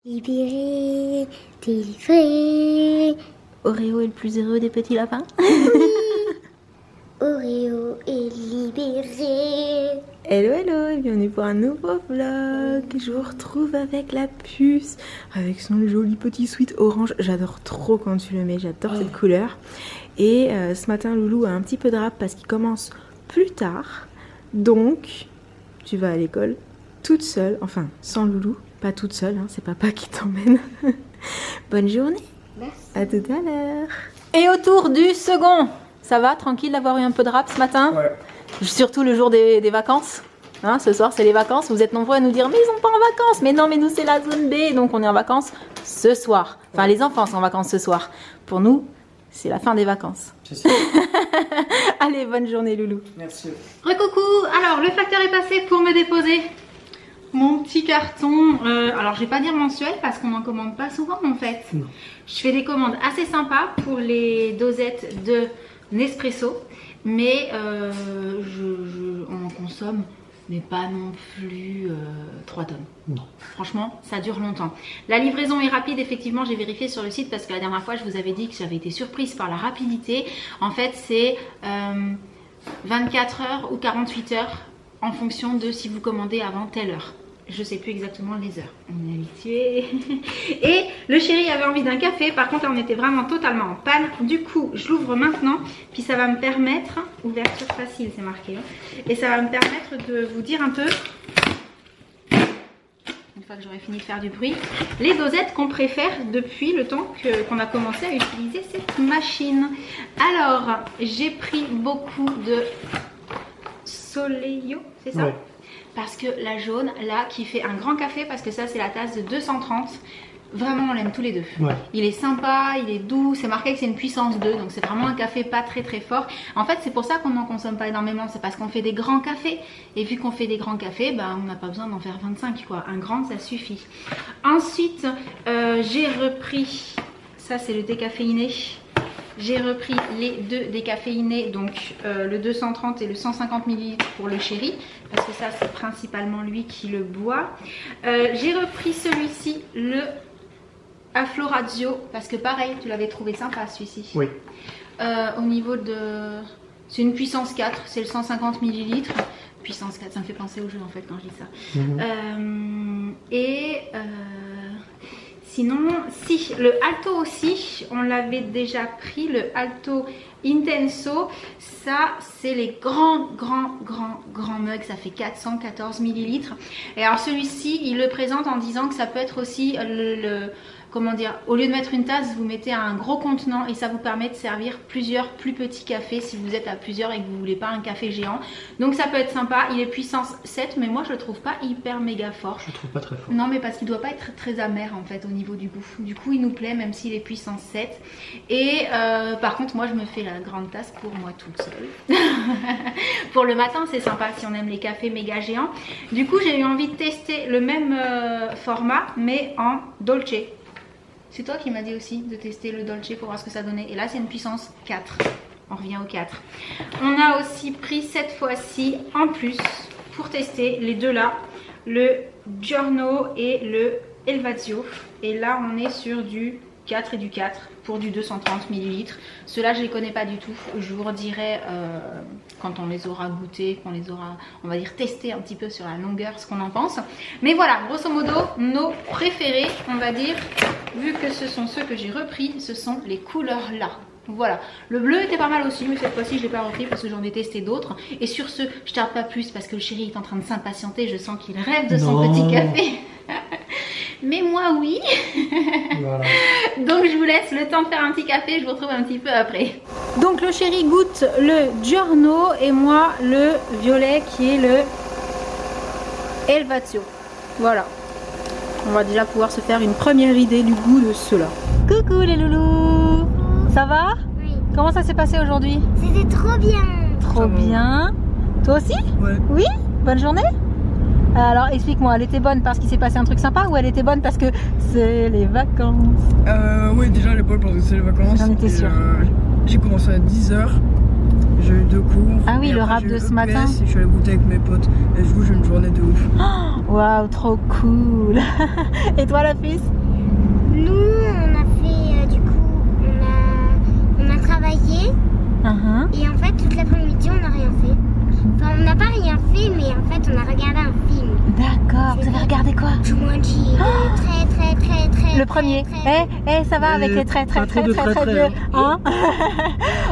Libéré, délivré. Oreo est le plus heureux des petits lapins. Oreo est libéré. Hello hello et bienvenue pour un nouveau vlog. Je vous retrouve avec la puce, avec son joli petit sweat orange. J'adore trop quand tu le mets, j'adore cette couleur. Et ce matin Loulou a un petit peu de rap parce qu'il commence plus tard. Donc tu vas à l'école toute seule, enfin sans Loulou, pas toute seule, hein, c'est papa qui t'emmène. Bonne journée. Merci. À tout à l'heure. Et autour du second. Ça va, tranquille d'avoir eu un peu de rap ce matin? Ouais. Surtout le jour des vacances. Hein, ce soir, c'est les vacances. Vous êtes nombreux à nous dire, mais ils sont pas en vacances. Mais non, mais nous, c'est la zone B. Donc, on est en vacances ce soir. Enfin, les enfants sont en vacances ce soir. Pour nous, c'est la fin des vacances. C'est ça. Allez, bonne journée, Loulou. Merci. Recoucou, alors le facteur est passé pour me déposer mon petit carton, alors je vais pas dire mensuel parce qu'on n'en commande pas souvent en fait. Non. Je fais des commandes assez sympas pour les dosettes de Nespresso, mais on en consomme, mais pas non plus 3 tonnes. Non. Franchement, ça dure longtemps. La livraison est rapide, effectivement, j'ai vérifié sur le site parce que la dernière fois, je vous avais dit que j'avais été surprise par la rapidité. En fait, c'est 24 heures ou 48 heures en fonction de si vous commandez avant telle heure. Je sais plus exactement les heures. On est habitué. Et le chéri avait envie d'un café. Par contre, on était vraiment totalement en panne. Du coup, je l'ouvre maintenant. Puis ça va me permettre... Ouverture facile, c'est marqué. Hein, et ça va me permettre de vous dire un peu... Une fois que j'aurai fini de faire du bruit, les dosettes qu'on préfère depuis le temps qu'on a commencé à utiliser cette machine. Alors, j'ai pris beaucoup de Soleil, c'est ça? Ouais. Parce que la jaune, là, qui fait un grand café, parce que ça, c'est la tasse de 230. Vraiment, on l'aime tous les deux. Ouais. Il est sympa, il est doux, c'est marqué que c'est une puissance 2, donc c'est vraiment un café pas très très fort. En fait, c'est pour ça qu'on n'en consomme pas énormément, c'est parce qu'on fait des grands cafés. Et vu qu'on fait des grands cafés, bah, on n'a pas besoin d'en faire 25, quoi. Un grand, ça suffit. Ensuite, j'ai repris, ça c'est le décaféiné. J'ai repris les deux décaféinés, donc le 230 et le 150 ml pour le chéri, parce que ça c'est principalement lui qui le boit. J'ai repris celui-ci, le Aflorazio, parce que pareil, tu l'avais trouvé sympa celui-ci. Oui. Au niveau de... C'est une puissance 4, c'est le 150 ml. Puissance 4, ça me fait penser au jeu en fait quand je dis ça. Sinon, si, le Alto aussi, on l'avait déjà pris, le Alto Intenso, ça c'est les grands mugs, ça fait 414 ml. Et alors celui-ci, il le présente en disant que ça peut être aussi comment dire, au lieu de mettre une tasse, vous mettez un gros contenant et ça vous permet de servir plusieurs plus petits cafés si vous êtes à plusieurs et que vous voulez pas un café géant. Donc ça peut être sympa, il est puissance 7, mais moi je le trouve pas hyper méga fort. Je le trouve pas très fort. Non, mais parce qu'il doit pas être très amer en fait au niveau du goût. Du coup il nous plaît même s'il est puissance 7. Et par contre moi je me fais la grande tasse pour moi toute seule. Pour le matin c'est sympa si on aime les cafés méga géants. Du coup j'ai eu envie de tester le même format mais en dolce. C'est toi qui m'as dit aussi de tester le dolce pour voir ce que ça donnait. Et là c'est une puissance 4. On revient au 4. On a aussi pris cette fois-ci en plus pour tester les deux là, le Giorno et le Elvazio. Et là on est sur du 4 et du 4 pour du 230 ml. Ceux-là je les connais pas du tout. Je vous redirai quand on les aura goûtés, qu'on les aura, on va dire, testés un petit peu sur la longueur, ce qu'on en pense. Mais voilà, grosso modo, nos préférés, on va dire, vu que ce sont ceux que j'ai repris, ce sont les couleurs là. Voilà, le bleu était pas mal aussi, mais cette fois-ci je l'ai pas repris parce que j'en ai testé d'autres. Et sur ce, je tarde pas plus parce que le chéri est en train de s'impatienter, je sens qu'il rêve de son petit café. Mais moi oui. Voilà. Donc je vous laisse le temps de faire un petit café, je vous retrouve un petit peu après. Donc le chéri goûte le Giorno et moi le violet qui est le Elvazio. Voilà. On va déjà pouvoir se faire une première idée du goût de ceux-là. Coucou les loulous. Ça va? Oui. Comment ça s'est passé aujourd'hui? C'était trop bien. Trop bien. Toi aussi? Ouais. Oui? Bonne journée? Alors explique-moi, elle était bonne parce qu'il s'est passé un truc sympa ou elle était bonne parce que c'est les vacances? Oui, déjà à l'époque, parce que c'est les vacances. J'en étais sûre. J'ai commencé à 10 h J'ai eu 2 coups. Ah oui, et le après, rap j'ai de eu ce EPS, matin. Et je suis allé goûter avec mes potes. Et du coup, j'ai une journée de ouf. Waouh, trop cool. Et toi la puce? Nous, on a fait, du coup, on a travaillé. Et en fait, toute l'après-midi, on n'a rien fait. Enfin, on n'a pas rien fait, mais en fait, on a regardé un film. D'accord, vous avez regardé quoi? Jumanji, très. Le premier. Ça va avec les très pas trop de vieux. traits, Hein?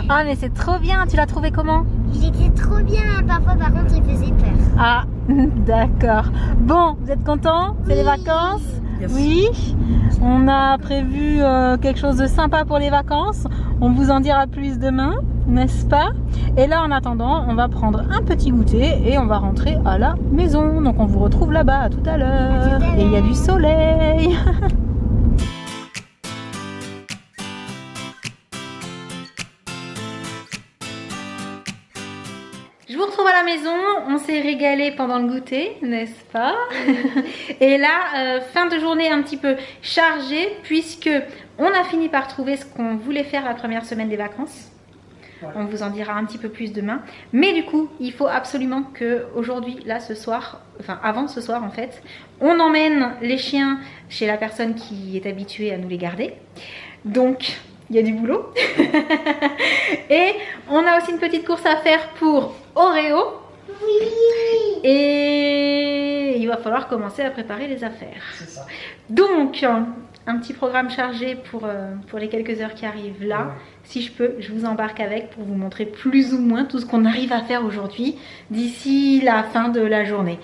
Ah mais c'est trop bien, tu l'as trouvé comment? Il était trop bien. Parfois, par contre, il faisait peur. Ah, d'accord. Bon, vous êtes contents? C'est les vacances? Yes. Oui. On a prévu quelque chose de sympa pour les vacances. On vous en dira plus demain, n'est-ce pas? Et là, en attendant, on va prendre un petit goûter et on va rentrer à la maison. Donc, on vous retrouve là-bas. À tout à l'heure. Et il y a du soleil. Je vous retrouve à la maison, on s'est régalé pendant le goûter, n'est-ce pas? Et là, fin de journée un petit peu chargée puisque on a fini par trouver ce qu'on voulait faire la première semaine des vacances. Ouais. On vous en dira un petit peu plus demain. Mais du coup, il faut absolument que aujourd'hui, là, ce soir, enfin avant ce soir en fait, on emmène les chiens chez la personne qui est habituée à nous les garder. Donc, il y a du boulot. Et on a aussi une petite course à faire pour Oreo. Oui. Et il va falloir commencer à préparer les affaires. C'est ça. Donc, un petit programme chargé pour les quelques heures qui arrivent là. Ouais. Si je peux, je vous embarque avec pour vous montrer plus ou moins tout ce qu'on arrive à faire aujourd'hui d'ici la fin de la journée.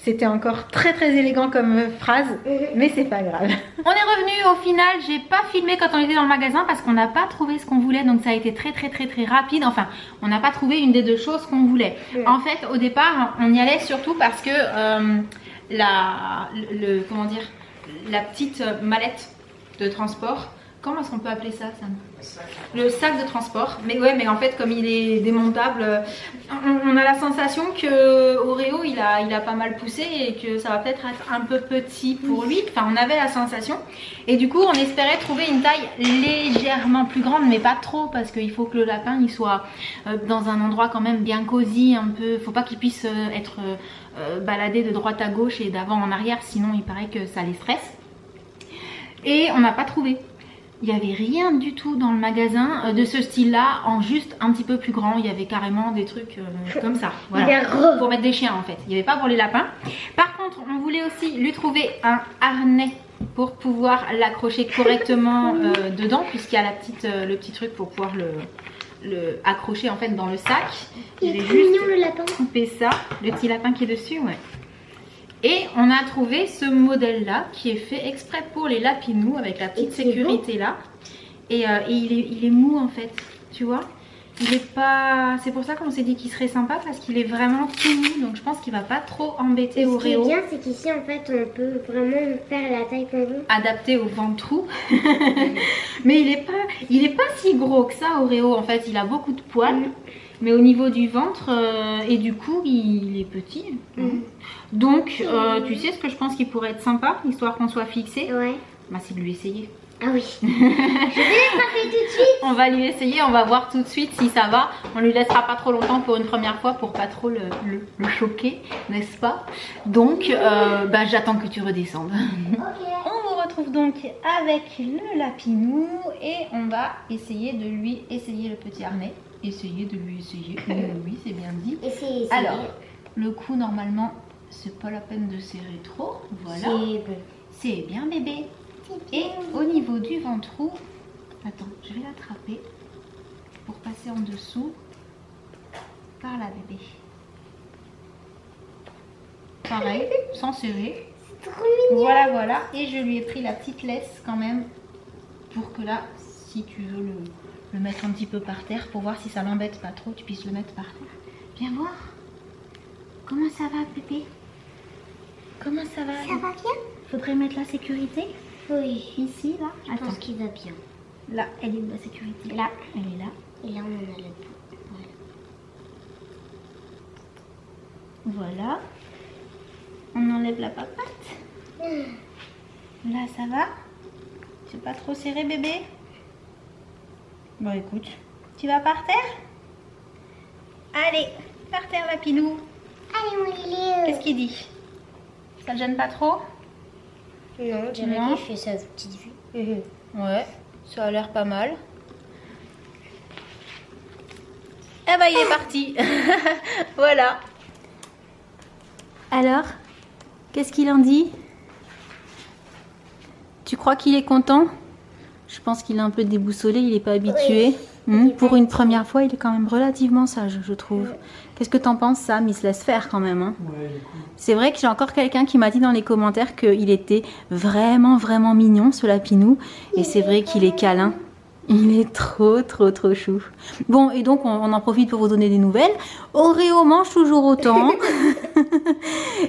C'était encore très élégant comme phrase, mais c'est pas grave. On est revenu au final, j'ai pas filmé quand on était dans le magasin parce qu'on n'a pas trouvé ce qu'on voulait, donc ça a été très rapide. Enfin, on n'a pas trouvé une des deux choses qu'on voulait. En fait, au départ, on y allait surtout parce que comment dire, la petite mallette de transport. Comment est-ce qu'on peut appeler ça, Sam? Le sac de transport. Mais ouais, mais en fait, comme il est démontable, on a la sensation que Oreo, il a pas mal poussé et que ça va peut-être être un peu petit pour lui. Enfin, on avait la sensation. Et du coup, on espérait trouver une taille légèrement plus grande, mais pas trop, parce qu'il faut que le lapin, il soit dans un endroit quand même bien cosy, un peu. Faut pas qu'il puisse être baladé de droite à gauche et d'avant en arrière, sinon il paraît que ça les stresse. Et on n'a pas trouvé. Il n'y avait rien du tout dans le magasin de ce style-là, en juste un petit peu plus grand. Il y avait carrément des trucs comme ça. Voilà. Pour mettre des chiens en fait. Il n'y avait pas pour les lapins. Par contre, on voulait aussi lui trouver un harnais pour pouvoir l'accrocher correctement dedans, puisqu'il y a le petit truc pour pouvoir le accrocher en fait dans le sac. Je vais juste couper ça, le petit lapin qui est dessus, ouais. Et on a trouvé ce modèle là qui est fait exprès pour les lapinous avec la petite sécurité là. Et il est mou en fait, tu vois. Il est pas. C'est pour ça qu'on s'est dit qu'il serait sympa parce qu'il est vraiment tout mou. Donc je pense qu'il va pas trop embêter Oreo. Ce qui est bien, c'est qu'ici en fait on peut vraiment faire la taille qu'on veut. Adapté au ventrou. Mais il est pas si gros que ça Oreo en fait. Il a beaucoup de poils. Mais au niveau du ventre et du cou, il est petit. Donc, tu sais ce que je pense qui pourrait être sympa, histoire qu'on soit fixé? Ouais. Bah, c'est de lui essayer. Ah oui. Je vais l'attraper tout de suite. On va lui essayer, on va voir tout de suite si ça va. On lui laissera pas trop longtemps pour une première fois pour pas trop le choquer, n'est-ce pas? Donc, bah, j'attends que tu redescendes. Okay. On vous retrouve donc avec le lapinou et on va essayer de lui essayer le petit harnais. Essayer de lui essayer. Oui, c'est bien dit. Essayer. Alors, le cou, normalement, c'est pas la peine de serrer trop. Voilà. C'est bien, bébé. Et au niveau du ventrou, attends, je vais l'attraper pour passer en dessous. Par là, bébé. Pareil, sans serrer. C'est trop mignon. Voilà. Et je lui ai pris la petite laisse quand même pour que là, si tu veux le mettre un petit peu par terre pour voir si ça l'embête pas trop, tu puisses le mettre par terre. Viens voir. Comment ça va, bébé? Comment ça va? Ça va bien? Faudrait mettre la sécurité. Oui. Ici, là. Je pense qu'il va bien. Là, elle est où la sécurité? Là, elle est là. Et là, on en a le bout. Voilà. On enlève la papate. Là, ça va? C'est pas trop serré, bébé? Bon, écoute, tu vas par terre? Allez, par terre la Pinou. Allez, mon Lily. Qu'est-ce qu'il dit? Ça le gêne pas trop? Non, j'ai Non. fait sa petite vue. Ouais, ça a l'air pas mal. Eh ben, il est parti. Voilà. Alors, qu'est-ce qu'il en dit? Tu crois qu'il est content? Je pense qu'il est un peu déboussolé, il n'est pas habitué. Pour une première fois, il est quand même relativement sage, je trouve. Qu'est-ce que t'en penses, Sam? Il se laisse faire quand même. Hein. Ouais, il est cool. C'est vrai que j'ai encore quelqu'un qui m'a dit dans les commentaires qu'il était vraiment, vraiment mignon, ce lapinou. Et c'est vrai qu'il est câlin. Il est trop, trop, trop chou. Bon, et donc, on en profite pour vous donner des nouvelles. Oreo mange toujours autant.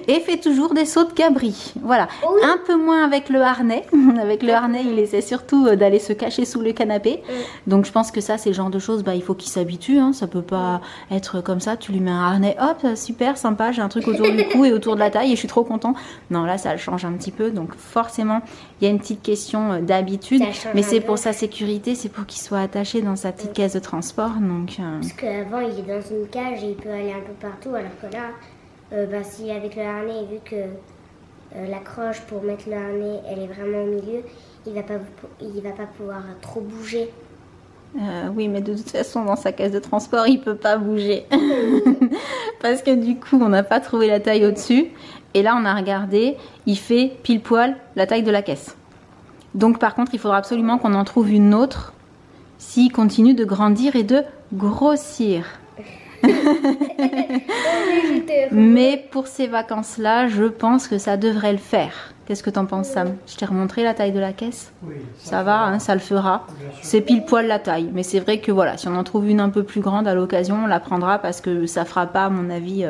Et fait toujours des sauts de cabri. Voilà. Oui. Un peu moins avec le harnais. Avec le harnais, il essaie surtout d'aller se cacher sous le canapé. Donc, je pense que ça, c'est le genre de choses, il faut qu'il s'habitue. Hein. Ça peut pas être comme ça. Tu lui mets un harnais, hop, super, sympa. J'ai un truc autour du cou et autour de la taille et je suis trop content. Non, là, ça le change un petit peu. Donc, forcément, il y a une petite question d'habitude. Mais c'est pour sa sécurité, c'est pour qu'il soit attaché dans sa petite caisse de transport. Donc, Parce qu'avant, il est dans une cage et il peut aller un peu partout, alors que là, si avec le harnais, vu que l'accroche pour mettre le harnais, elle est vraiment au milieu, il va pas pouvoir trop bouger. oui, mais de toute façon, dans sa caisse de transport, il peut pas bouger. Parce que du coup, on n'a pas trouvé la taille au-dessus. Et là, on a regardé, il fait pile poil la taille de la caisse. Donc, par contre, il faudra absolument qu'on en trouve une autre s'il continue de grandir et de grossir. Mais pour ces vacances-là, je pense que ça devrait le faire. Qu'est-ce que t'en penses, Sam? Je t'ai remontré la taille de la caisse? Oui, Ça va, hein, ça le fera. C'est pile poil la taille. Mais c'est vrai que voilà, si on en trouve une un peu plus grande à l'occasion, on la prendra parce que ça fera pas, à mon avis,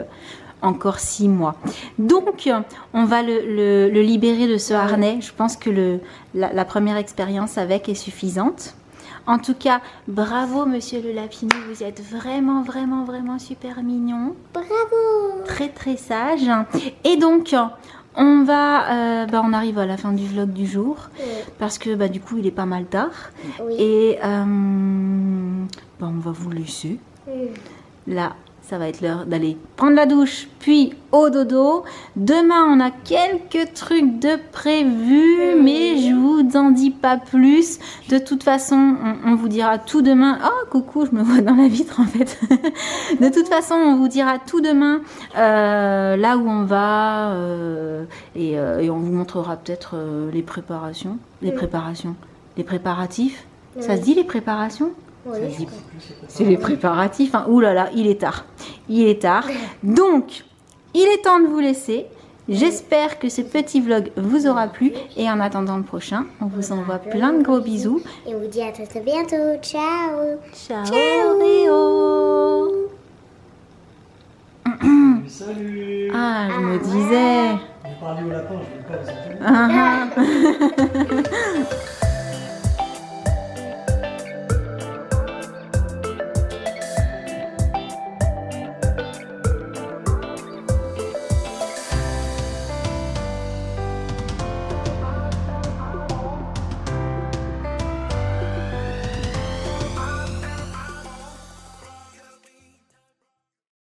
encore 6 mois. Donc, on va le libérer de ce harnais. Je pense que la première expérience avec est suffisante. En tout cas, bravo Monsieur le Lapinou, vous êtes vraiment, vraiment, vraiment super mignon. Bravo! Très, très sage. Et donc, on on arrive à la fin du vlog du jour. Parce que du coup, il est pas mal tard. Oui. Et on va vous laisser. Là, ça va être l'heure d'aller prendre la douche, puis au dodo. Demain, on a quelques trucs de prévus, mais je vous en dis pas plus. De toute façon, on vous dira tout demain. Oh, coucou, je me vois dans la vitre en fait. De toute façon, on vous dira tout demain là où on va et on vous montrera peut-être les préparations. Les préparatifs. Ça se dit les préparations? Oui, C'est les préparatifs. Hein. Ouh là là, il est tard. Il est tard. Donc, il est temps de vous laisser. J'espère que ce petit vlog vous aura plu. Et en attendant le prochain, on vous envoie plein de gros bisous. Et on vous dit à très très bientôt. Ciao! Ciao, Réo. Salut. Ah, je me disais. J'ai parlé au lapin, je ne vais pas les entendre. Ah, ah.